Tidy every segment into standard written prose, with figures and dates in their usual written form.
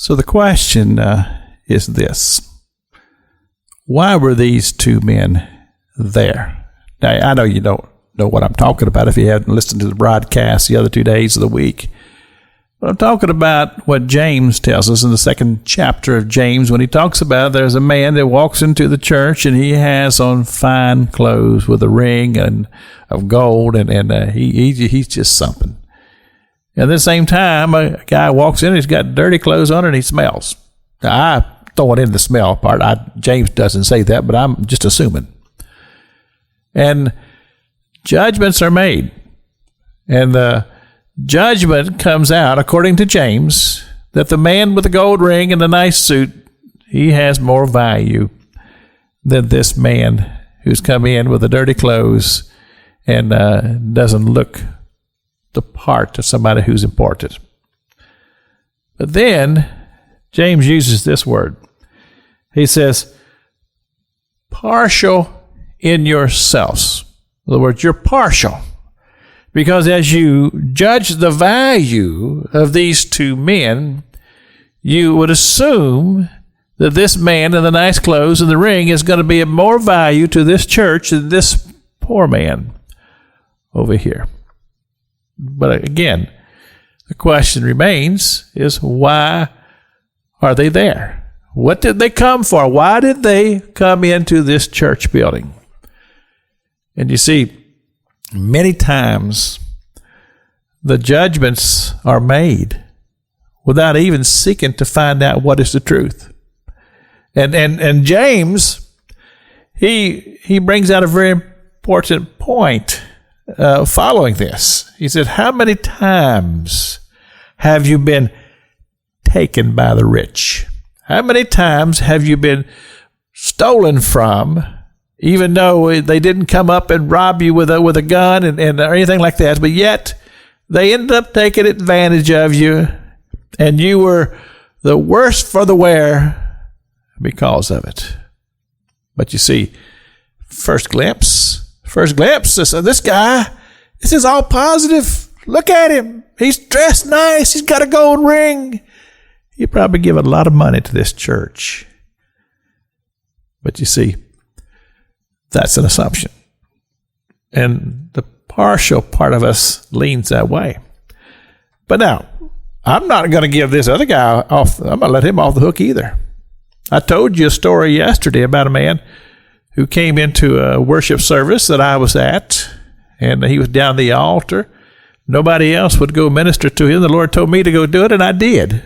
So the question is this. Why were these two men there? Now, I know you don't know what I'm talking about if you haven't listened to the broadcast the other 2 days of the week. But I'm talking about what James tells us in the 2nd chapter of James when he talks about there's a man that walks into the church and he has on fine clothes with a ring of gold and he's just something. At the same time, a guy walks in, he's got dirty clothes on and he smells. Now, I throw it in the smell part. James doesn't say that, but I'm just assuming. And judgments are made. And the judgment comes out, according to James, that the man with the gold ring and the nice suit, he has more value than this man who's come in with the dirty clothes and doesn't look the part of somebody who's important. But then James uses this word. He says, partial in yourselves. In other words, you're partial. Because as you judge the value of these two men, you would assume that this man in the nice clothes and the ring is going to be of more value to this church than this poor man over here. But again, the question remains is why are they there? What did they come for? Why did they come into this church building? And you see, many times the judgments are made without even seeking to find out what is the truth. And James, he brings out a very important point following this. He said, how many times have you been taken by the rich? How many times have you been stolen from, even though they didn't come up and rob you with a gun and or anything like that, but yet they ended up taking advantage of you, and you were the worse for the wear because of it. But you see, first glimpse, this guy, this is all positive. Look at him. He's dressed nice. He's got a gold ring. You probably give a lot of money to this church. But you see, that's an assumption. And the partial part of us leans that way. But now, I'm not going to give this other guy off. I'm going to let him off the hook either. I told you a story yesterday about a man who came into a worship service that I was at, and he was down the altar. Nobody else would go minister to him. The Lord told me to go do it, and I did.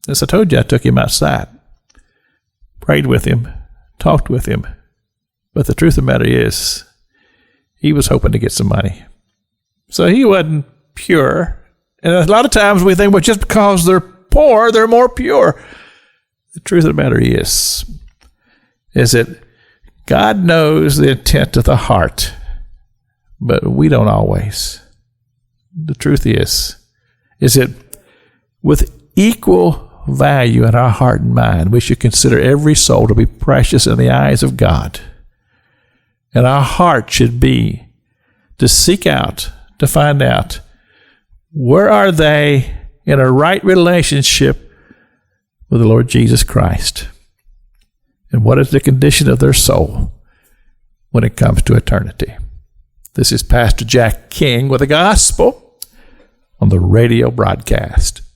As I told you, I took him outside, prayed with him, talked with him. But the truth of the matter is, he was hoping to get some money. So he wasn't pure. And a lot of times we think, well, just because they're poor, they're more pure. The truth of the matter is that God knows the intent of the heart, but we don't always. The truth is that with equal value in our heart and mind, we should consider every soul to be precious in the eyes of God. And our heart should be to seek out, to find out, where are they in a right relationship with the Lord Jesus Christ? And what is the condition of their soul when it comes to eternity? This is Pastor Jack King with the gospel on the radio broadcast.